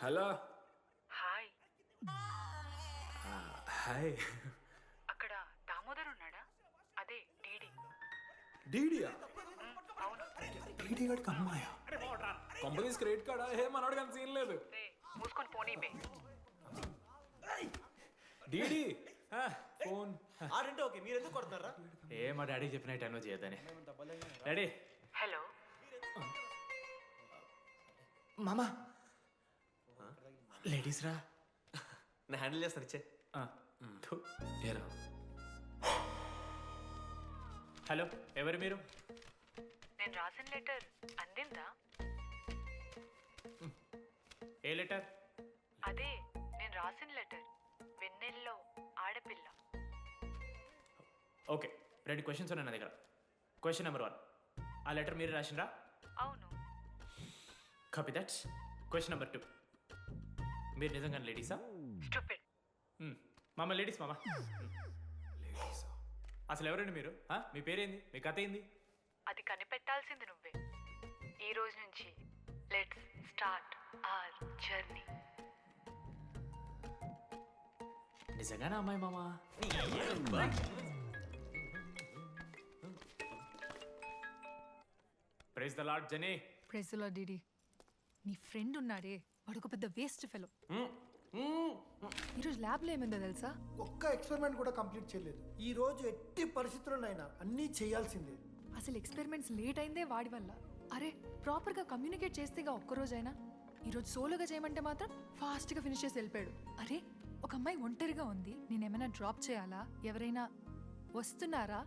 Hello. Hi. Hi. అక్కడ దామోదర్ ఉన్నాడా? అదే డీడీ. డీడీయా? అవును. డీడీ గడికి అమ్మాయా? Companies credit కార్డా? ఏ మనోడు కానీ సీన్ లేదు. మూసుకొని పోనీ బే. డీడీ ఫోన్ ఆడంటే ఓకే, మీరు ఎందుకు కొడుతున్నారా? ఏ మా డాడీ చెప్పిన టైంలో చేయొద్దని. డాడీ. హలో. మామా లేడీస్ రా. నేను హ్యాండిల్ చేస్తాను, ఇచ్చే. ఏరా. హలో, ఎవరు మీరు? నేను రాసిన లెటర్ అందిందా? ఏ లెటర్? అదే నేను రాసిన లెటర్, వెన్నెల్లో ఆడపిల్ల. ఓకే, 2 క్వశ్చన్స్ ఉన్నాయి నా దగ్గర. క్వశ్చన్ నెంబర్ 1, ఆ లెటర్ మీరు రాసిండ్రా? అవును. Copy that. క్వశ్చన్ నెంబర్ 2, మీరు నిజంగా లేడీసా? స్టూపిడ్. మామ లేడీస్ మామ. లేడీసా? అసలు ఎవరండి మీరు? మీ పేరేంది? మీ కథ ఏంది? అది కనిపెట్టాల్సింది నువ్వే. ఈ రోజు నుంచి లెట్స్ స్టార్ట్ అవర్ జర్నీ. నిజంగానే అమ్మాయి మామ? ప్రైజ్ ద లార్డ్ జెనీ. ప్రైజ్ ద లార్డ్ డీడీ. నీ ఫ్రెండ్ ఉన్నాడే, వాడు ఒక పెద్ద వేస్ట్ ఫెలో. ఈరోజు ల్యాబ్లో ఏమైందో తెలుసా? ఒక్క ఎక్స్పెరిమెంట్ కూడా కంప్లీట్ చేయలేదు. ఈ రోజు ఎట్టి పరిస్థితుల్లోనైనా అన్నీ చేయాల్సిందే. అసలు ఎక్స్పెరిమెంట్స్ లేట్ అయిందే వాడి వల్ల. అరే ప్రాపర్గా కమ్యూనికేట్ చేస్తేగా ఒక్కరోజైనా. ఈరోజు సోలోగా చేయమంటే మాత్రం ఫాస్ట్గా ఫినిష్ చేసి వెళ్ళిపోయాడు. అరే ఒక అమ్మాయి ఒంటరిగా ఉంది, నేనేమైనా డ్రాప్ చేయాలా, ఎవరైనా వస్తున్నారా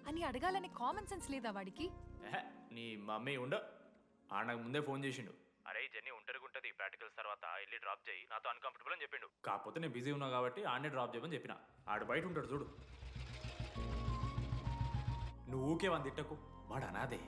అని అడగాలని కామన్ సెన్స్ లేదా వాడికి? నీ మమ్మీ ఉండ నాకు ముందే ఫోన్ చేసిండు. అరే జర్నీ ఒంటరిగా ఉంటుంది, ప్రాక్టికల్స్ తర్వాత వెళ్ళి డ్రాప్ చేయి, నాతో అన్కంఫర్టబుల్ అని చెప్పిండు. కాకపోతే నేను బిజీ ఉన్నా కాబట్టి ఆడనే డ్రాప్ చేయమని చెప్పిన. ఆడు బయట ఉంటాడు చూడు. నువ్వు ఊకే వాని తిట్టకు, వాడు అనాదే.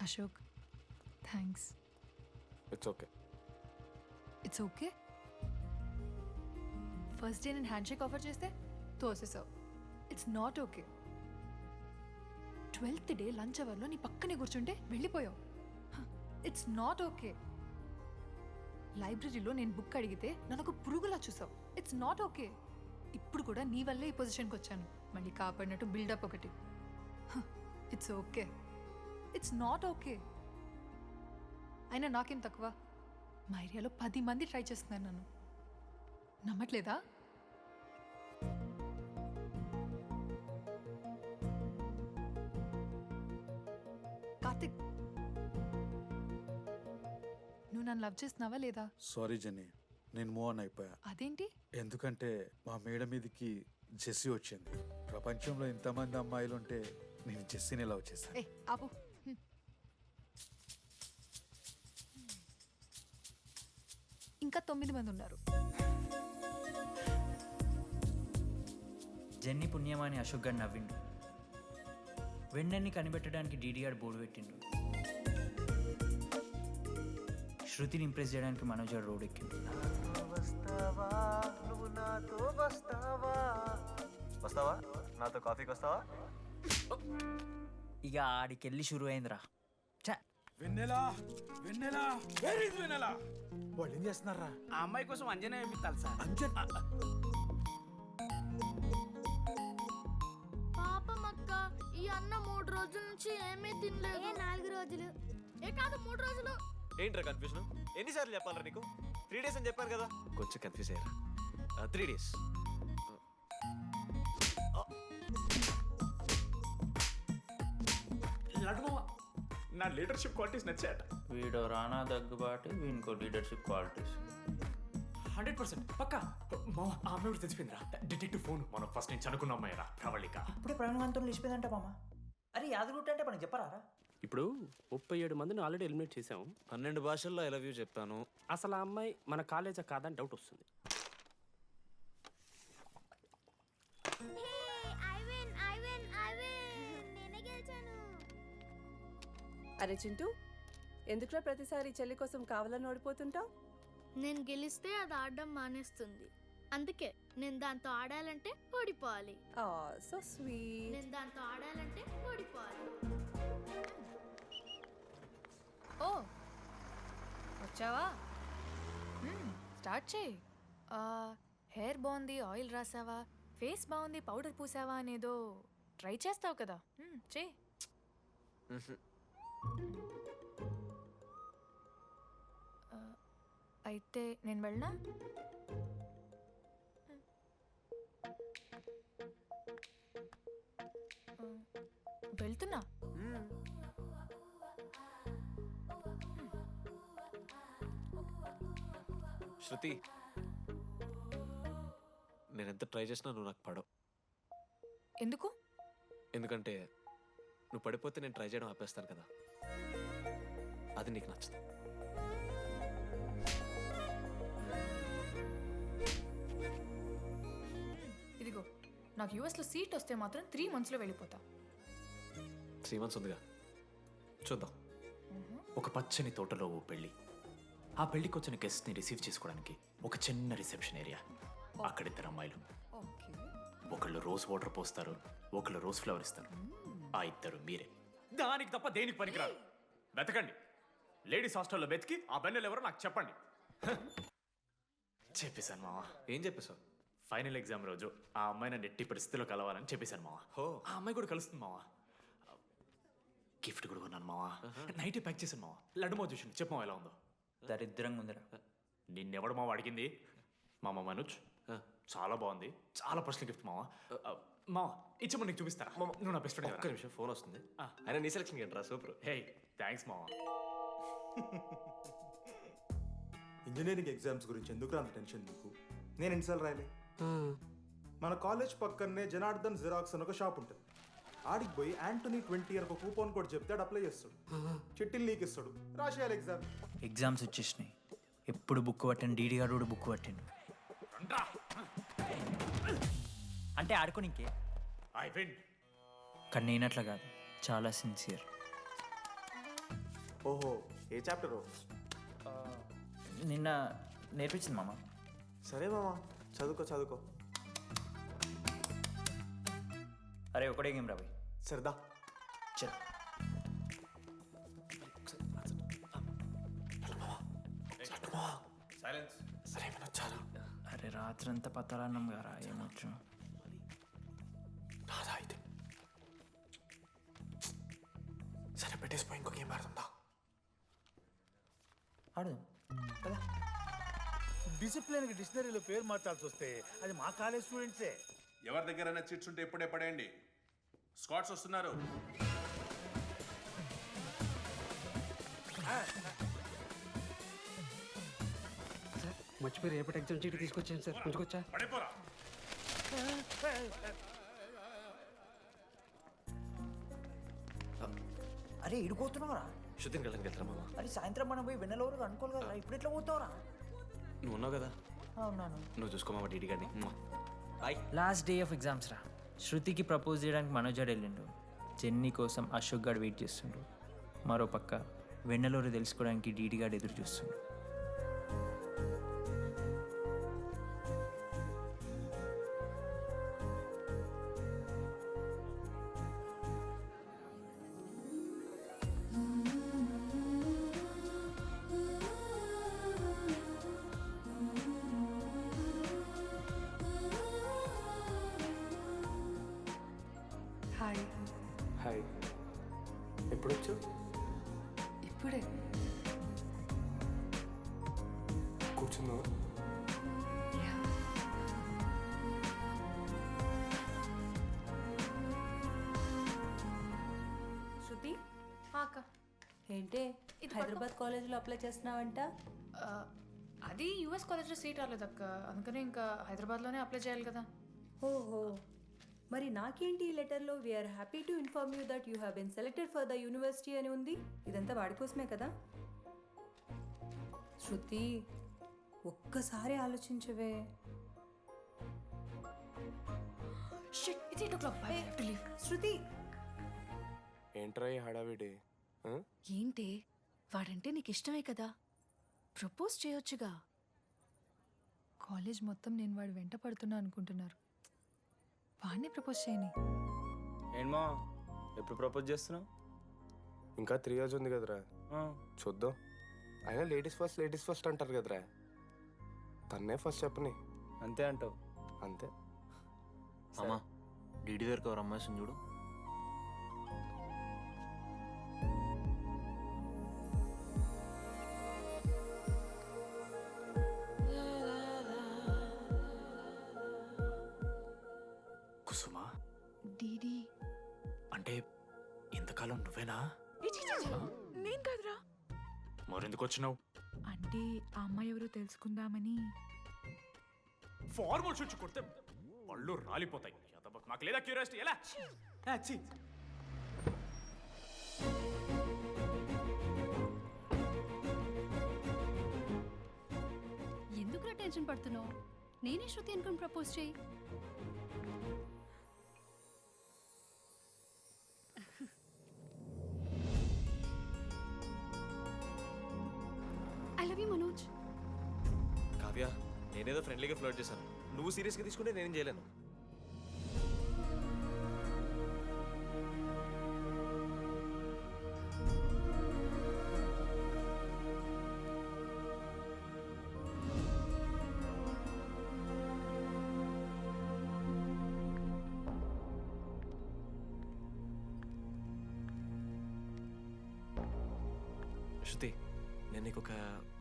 Ashok thanks. It's okay. It's okay. First day నేను హ్యాండ్ షేక్ ఆఫర్ చేస్తే తోసేసావు. It's not okay. 12th day lunch అవర్లో నీ పక్కనే కూర్చుంటే వెళ్ళిపోయావు. It's not okay. లైబ్రరీలో నేను బుక్ అడిగితే నన్ను ఒక పురుగులా చూసావు. It's not okay. ఇప్పుడు కూడా నీ వల్లే ఈ పొజిషన్కి వచ్చాను, మళ్ళీ కాపాడినట్టు బిల్డప్ ఒకటి. It's okay. It's not okay. అయినా నాకేం తక్కువ? మా ఏరియాలో 10 మంది ట్రై చేస్తున్నారు నన్ను. నమ్మట్లేదా? కార్తిక్, నువ్వు నన్ను లవ్ చేస్తున్నావా లేదా? సారీ జెన్నీ, నేను మూవ్ ఆన్ అయిపోయా. అదేంటి? ఎందుకంటే మా మేడ మీదకి జెస్సీ వచ్చింది. ప్రపంచంలో ఇంతమంది అమ్మాయిలు ఉంటే నేను జెస్సీని లవ్ చేశాను. ఏ ఆపు. ఇంకా 9 మంది ఉన్నారు. జెన్నీ పుణ్యమాని అశోక్ గారు నవ్విండు. వెన్నెన్ని కనిపెట్టడానికి డీడీఆర్ బోర్డు పెట్టిండు. శృతిని ఇంప్రెస్ చేయడానికి మనోజ్ గారు రోడ్ ఎక్కిండు. వస్తావా నాతో కాఫీకి వస్తావా? ఇక ఆడికెళ్ళి షురు అయిందిరా. వెన్నెలా వెన్నెలా వేర్ ఇస్ వెన్నెలా? వాళ్ళు ఏం చేస్తున్నారా? ఆ అమ్మాయి కోసం అంజనే వేయించాలి సార్. పాపం అక్క, ఈ అన్న 3 రోజుల నుంచి ఏమీ తినలేదు. 4 రోజులు కాదు 3 రోజులు. ఏంట్రా కన్ఫ్యూజన్? ఎన్నిసార్లు చెప్పాలరా నీకు? 3 days అని చెప్పాను కదా. కొంచెం కన్ఫ్యూజ్ అయ్యారా? 3 days. లడ్డు నా లీడర్షిప్ క్వాలిటీస్ నచ్చాయట. వీడో రానా దగ్గుబాటు, వీనికో లీడర్షిప్ క్వాలిటీస్. 100% పక్కా. మా ఆ అమ్మాయి కూడా తెలిసిపోయిందిరా. డిటెక్టివ్ ఫోన్ మనం ఫస్ట్ నుంచి అనుకున్న అమ్మాయిరా ప్రవళిక. అప్పుడే ప్రవీణ్ గాంతో నిలిచిపోయిందంట మామ. అరే యాదగుట్ట అంటే మనకి చెప్పరారా? ఇప్పుడు 37 మందిని ఆల్రెడీ ఎలిమినేట్ చేసాం. 12 భాషల్లో ఐ లవ్ యూ చెప్పాను. అసలు ఆ అమ్మాయి మన కాలేజా కాదని డౌట్ వస్తుంది. అరే చింటూ, ఎందుకురా ప్రతిసారి చెల్లి కోసం కావాలని ఓడిపోతుంటావు? నేను గెలిస్తే అది ఆడడం మానేస్తుంది. అందుకే నేను దాంతో ఆడాలంటే ఓడిపోవాలి. So sweet. నేను దాంతో ఆడాలంటే ఓడిపోవాలి. ఓ వచ్చావా? స్టార్ట్ చేయి. హెయిర్ బాగుంది, ఆయిల్ రాసావా, ఫేస్ బాగుంది, పౌడర్ పూసావా అనేదో ట్రై చేస్తావు కదా, చేయి. అయితే నేను వెళ్ళనా? వెళ్తున్నా. శృతి, నేను ఎంత ట్రై చేసినా నువ్వు నాకు పడవు. ఎందుకు? ఎందుకంటే నువ్వు పడిపోతే నేను ట్రై చేయడం ఆపేస్తాను కదా, అది నీకు నచ్చదు. ఇదిగో, నాకు యూఎస్లో సీట్ వస్తే మాత్రం 3 monthsలో వెళ్ళిపోతా. 3 months ఉందిగా, చూద్దాం. ఒక పచ్చని తోటలో ఓ పెళ్ళి. ఆ పెళ్లికి వచ్చిన గెస్ట్ని రిసీవ్ చేసుకోవడానికి ఒక చిన్న రిసెప్షన్ ఏరియా. అక్కడ 2 అమ్మాయిలు. ఒకళ్ళు రోజ్ వాటర్ పోస్తారు, ఒకళ్ళు రోజ్ ఫ్లవర్ ఇస్తారు. ఆ 2 మీరే. దానికి తప్ప దేనికి పనికిరారు. వెతకండి. లేడీస్ హాస్టల్లో వెతికి ఆ బెన్నెలు ఎవరో నాకు చెప్పండి. చెప్పేశాను మావా. ఏం చెప్పేశావు? ఫైనల్ ఎగ్జామ్ రోజు ఆ అమ్మాయి నన్ను ఎట్టి పరిస్థితిలో కలవాలని చెప్పేశాను మావా. ఆ అమ్మాయి కూడా కలుస్తుంది మావా. గిఫ్ట్ కూడా కొన్నాను మావా. నైటే ప్యాక్ చేశాను మావా. లడ్డు మావ చూసింది. చెప్పు మావా ఎలా ఉందో. దరిద్రంగా ఉందిరా. నిన్నెవడు మావ అడిగింది? మామ మనోజ్. చాలా బాగుంది, చాలా పర్సనల్ గిఫ్ట్ మావా. మావా ఇచ్చమ్మ నీకు చూపిస్తారా? నువ్వు నా బెస్ట్ ఫ్రెండ్. ఒక్క నిమిషం, ఫోన్ వస్తుంది. అయినా నీ సెలక్షన్ ఏంట్రా? సూపర్. హే థ్యాంక్స్ మావా. ఇంజనీరింగ్ ఎగ్జామ్స్ గురించి ఎందుకు అంత టెన్షన్ నీకు? నేను ఎన్నిసార్లు రాయలే. మన కాలేజ్ పక్కనే జనార్దన్ జిరాక్స్ అని ఒక షాప్ ఉంటుంది. ఆడికి పోయి యాంటనీ 20 అని ఒక కూపన్ కోడ్ చెప్తే ఆడు అప్లై చేస్తాడు. చిట్టిల్ నీకు ఇస్తాడు, రాసేయాలి ఎగ్జామ్. ఎగ్జామ్స్ వచ్చేసినాయి. ఎప్పుడు బుక్ పట్టాను, డీడీ గారు కూడా బుక్ పట్టాను. అంటే ఆడుకోనికే. కానీ నేనట్లా కాదు, చాలా సిన్సియర్. ఓహో, ఏ చాప్టర్? నిన్న నేర్పించింది మామ. సరే మామ, చదువుకో చదువుకో. అరే ఒకటే గేమ్ రాబోయ్. సరదా చల్. అరే రాత్రంతా పత్రాన్నం గారా, ఏమొచ్చు. సరే పెట్టేసిపోయి ఇంకో గేమ్ ఆడుతుందా? ఆడదాం కదా. డిసిప్లిన్కి డిక్షనరీలో పేరు మార్చాల్సి వస్తే అది మా కాలేజ్ స్టూడెంట్సే. ఎవరి దగ్గరైనా చిట్స్ ఉంటే ఇప్పుడే పడేయండి. స్కాట్స్ వస్తున్నారు. మర్చిపోయి రేపటి ఎగ్జామ్ చీటీ తీసుకొచ్చాను సార్, కొంచెం పడిపోరా. అరే ఇడిపోతున్నావురా. శృతిని వెళ్ళడానికి వెళ్తారా మామ? అరే సాయంత్రం మనం పోయి వెన్నెలవరకు అనుకోవాలి కదా, ఇప్పుడు ఎట్లా పోతావురా? నువ్వు ఉన్నావు కదా, అవునాను. నువ్వు చూసుకో మామ. డీడీ గారిని లాస్ట్ డే ఆఫ్ ఎగ్జామ్స్ రా. శృతికి ప్రపోజ్ చేయడానికి మనోజాడు వెళ్ళిండు. జెన్నీ కోసం అశోక్ గారు వెయిట్ చేస్తుండు. మరో పక్క వెన్నెలూరు తెలుసుకోవడానికి డీడీ గారు ఎదురు చూస్తుండు. హాయ్. హాయ్. ఎప్పుడు వచ్చావు? ఇప్పుడే. కూర్చున్నావు? శృతి, అక్క ఏంటే హైదరాబాద్ కాలేజ్లో అప్లై చేస్తున్నావంట? అది యూఎస్ కాలేజ్లో సీట్ రాలేదు అక్క, అందుకనే ఇంకా హైదరాబాద్లోనే అప్లై చేయాలి కదా. ఓహో, మరి నాకేంటి ఈ లెటర్లో we are happy to inform you that you have been selected for the university అని ఉంది. ఇదంతా వాడి కోసమే కదా. శృతి ఒక్కసారి ఆలోచించవే. శృతి ఏంట్రా ఈ హడావిడి? ఏంటి వాడంటే నీకు ఇష్టమే కదా, ప్రపోజ్ చేయొచ్చుగా. కాలేజ్ మొత్తం నేను వాడు వెంట పడుతున్నా అనుకుంటున్నారు. వాడిని ప్రపోజ్ చేయని. ఏంటమ్మా ఎప్పుడు ప్రపోజ్ చేస్తున్నావు? ఇంకా 3 years ఉంది కదరా, చూద్దాం. అయినా లేడీస్ ఫస్ట్ అంటారు కదరా, తన్నే ఫస్ట్ చెప్పని. అంతే అంటావు? అంతే. అమ్మా డీడీ దగ్గరకు ఎవరు అమ్మాయిని చూడు. కుసుమా, డీడీ అంటే ఇంతకాలం నువ్వేనా? నేను కాదురా. మరెందుకు వచ్చినావు? అంటే ఆ అమ్మాయి ఎవరో తెలుసుకుందామని. ఫార్మల్ షూట్ కొడితే పళ్ళు రాలిపోతాయి. మాకు లేదా క్యూరియాసిటీ? ఎలా? ఎందుకురా టెన్షన్ పడుతున్నావు? నేనే శృతి అనుకుని ప్రపోజ్ చేయి. I love you Manoj. Kavya, నేనేదో ఫ్రెండ్లీగా ఫ్లోట్ చేశాను, నువ్వు సీరియస్గా తీసుకుంటే నేనేం చేయలేను. శృతి, నేను నీకు ఒక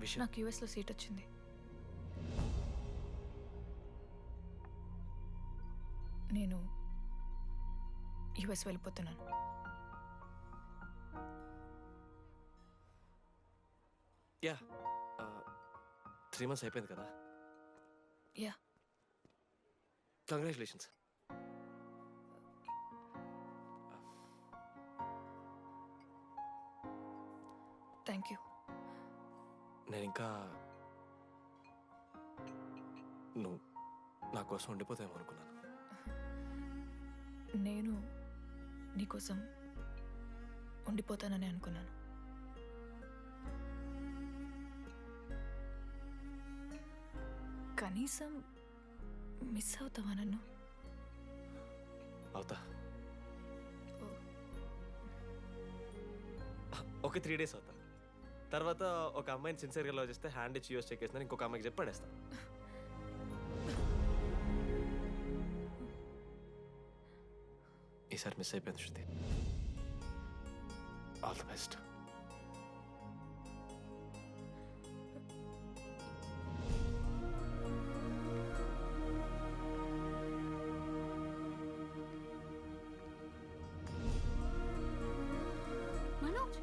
విషయం. నాకు యూఎస్లో సీట్ వచ్చింది. నేను యూఎస్ వెళ్ళిపోతున్నాను. యా, 3 months అయిపోయింది కదా. యా. కంగ్రాచులేషన్స్. Thank you. నేను ఇంకా నువ్వు నా కోసం ఉండిపోతాయేమో అనుకున్నాను. నేను నీకోసం ఉండిపోతానని అనుకున్నాను. కనీసం మిస్ అవుతావా నన్ను? అవుతా. ఒక 3 days అవుతా. తర్వాత ఒక అమ్మాయిని సిన్సియర్గా లవ్ చేస్తే హ్యాండ్ ఇచ్చి యూఎస్ చెక్ చేసిన ఇంకొక అమ్మాయికి చెప్పి పడేస్తాను. ఈసారి మిస్ అయిపోయింది Shruti. All the best. Manoj,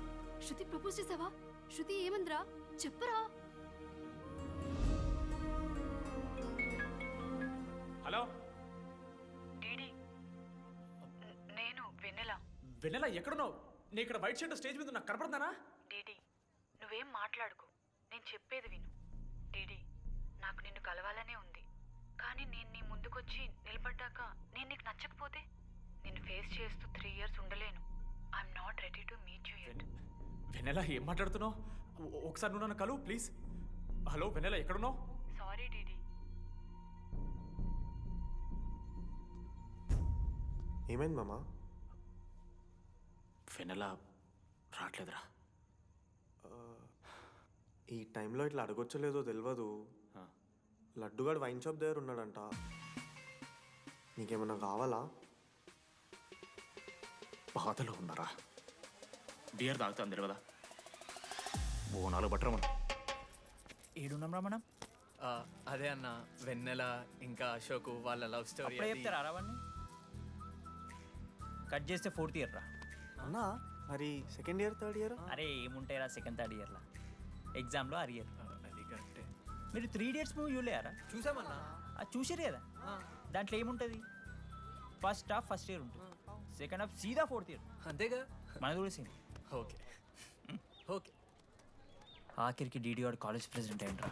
Shruti propose చేసావా? శృతి ఏమందిరా చెప్పరా? హలో డీడీ, నేను వెన్నెల. వెన్నెల ఎక్కడున్నావు? నీ ఇక్కడ వైట్ షర్ట్ స్టేజ్ మీద నాకు కనపడుతున్నానా? డీడీ, నువ్వేం మాట్లాడుకో, నేను చెప్పేది విను. డీడీ, నాకు నిన్ను కలవాలనే ఉంది, కానీ నేను నీ ముందుకొచ్చి నిలబడ్డాక నేను నీకు నచ్చకపోతే నిన్ను ఫేస్ చేస్తూ 3 years ఉండలేను. I'm not ready to meet you yet. Vennela ఏం మాట్లాడుతున్నావు? ఒకసారి నువ్వు నన్ను కలువు ప్లీజ్. హలో వెన్నెల ఎక్కడున్నావు? Sorry DD. ఏమైంది మామా? వెన్నెల రావట్లేదురా. ఈ టైంలో ఇట్లా అడగొచ్చలేదో తెలియదు. లడ్డుగాడు వైన్ షాప్ దగ్గర ఉన్నాడంట. నీకేమన్నా కావాలా? బాధలో ఉన్నారా? బియర్ తాగుతాను తెలియదా? బోనాలు బట్టరమను. ఏడున్నాం రా మనం? అదే అన్న, వెన్నెల ఇంకా అశోక్ వాళ్ళ లవ్ స్టోరీ. అప్పుడే చెప్తారా రావణ్ణి? కట్ చేస్తే 4th year రా. అన్నా మరి 2nd year 3rd year? అరే ఏముంటాయి రా 2nd 3rd yearలో, ఎగ్జామ్లో అరియర్. అది కరెక్టే. మీరు 3 Idiots మూవీ చూడలేరా? చూసామన్నా. అది చూసారు కదా, దాంట్లో ఏముంటుంది? ఫస్ట్ హాఫ్ ఫస్ట్ ఇయర్ ఉంటుంది సెకండ్ హాఫ్ సీదా ఫోర్త్ ఇయర్ అంతేగా మనది కూడా సీన్ ఓకే ఓకే ఆఖరికి డీడీ వాడు కాలేజ్ ప్రెసిడెంట్ అయ్యిండ్రా.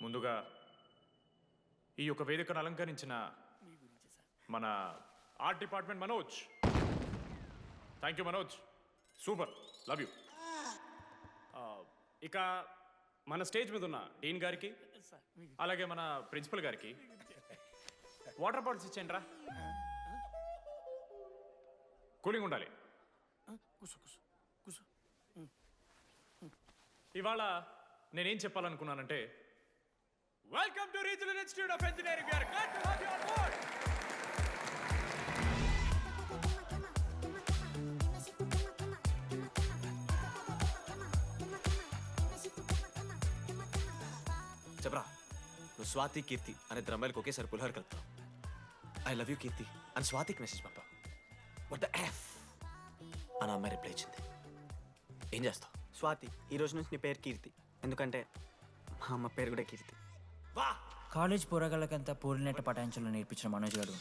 ముందుగా ఈ యొక్క వేదికను అలంకరించిన మన art department Manoj, thank you Manoj, super, love you. ఇక మన స్టేజ్ మీద ఉన్న డీన్ గారికి అలాగే మన ప్రిన్సిపల్ గారికి వాటర్ బాటిల్స్ ఇచ్చేయండి రా, కూలింగ్ ఉండాలి. ఇవాళ నేనేం చెప్పాలనుకున్నానంటే welcome to regional institute of engineering. We're glad to have you on board. చెప్పరా, నువ్వు స్వాతి కీర్తి అనే ఇద్దరు అమ్మాయిలకు ఒకేసారి పులిహోర కలుపుతావు. ఐ లవ్ యూ కీర్తి అని స్వాతికి మెసేజ్ పంపావు. వాట్ ద ఎఫ్ అని అమ్మాయి రిప్లై ఇచ్చింది. ఏం చేస్తావు? స్వాతి, ఈ రోజు నుంచి నీ పేరు కీర్తి, ఎందుకంటే మా అమ్మ పేరు కూడా కీర్తి. కాలేజ్ పోరగాళ్ళకంతా పోరినట్టు పటాయించలో నేర్పించిన మనోజ్ గారు